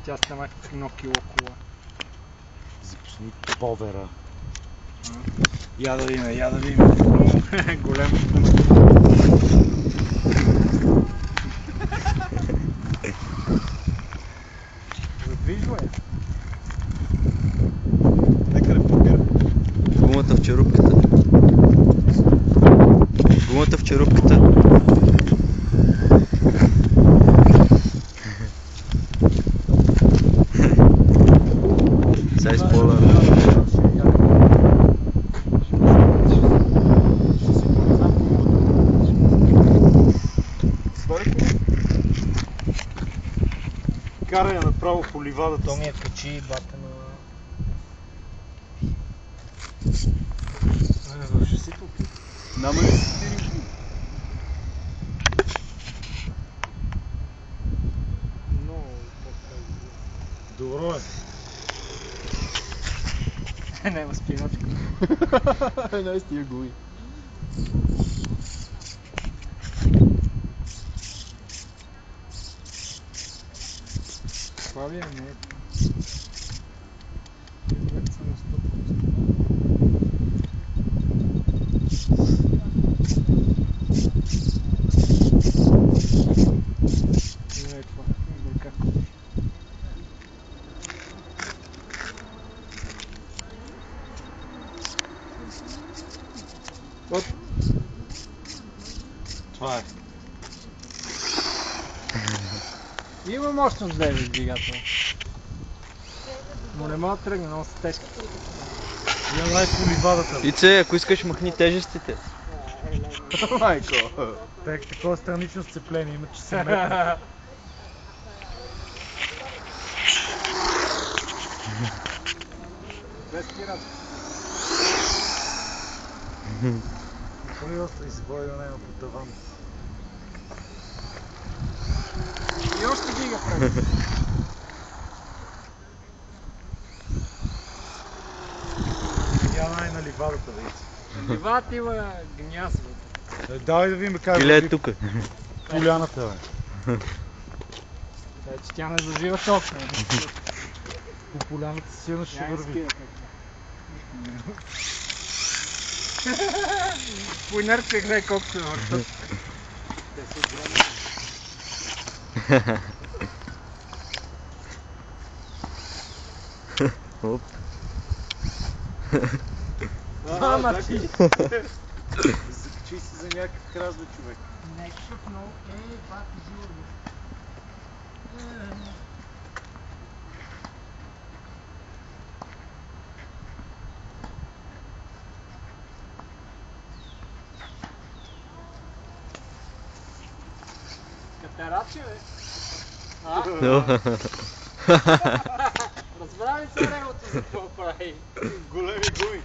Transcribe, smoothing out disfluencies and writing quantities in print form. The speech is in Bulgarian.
Тя стана едно кило кола. Запусни повера. Я да видим. Големо. Задвижва я. Нека да покажа. Гумата в черупката. Гумата в черупката. Сега използвам. Кара я направо по ливадата. То ми е качи бата на... Ще си тук. Нама ли си тири? Много Добро е. Не, възпиначка. Една с тия гуи. Това ли е? Не. Това е. Има мощност да е двигател. Но не мога да тръгне, много са тежки. Я най по ливадата. Ице, ако искаш махни тежестите. Майко. Такова странично сцепление има, че се метна. Без спирачка. Той остро избой да няма по таван. И още дига прави. Я най на ливадата да иде. Ливата има гняз. Давай да видим как Или е тук. поляната, бе. Че тя не зажива толкова. По поляната силно ще върви. Пойнърче, гледай колко се въртат. Те са огромни. Оп. Ама ти! Закачи си за някакъв храз, бе, човек. Някакъв много... бати живо. Катерачи, бе? Разбра ли се регото за какво прави? Големи гуми.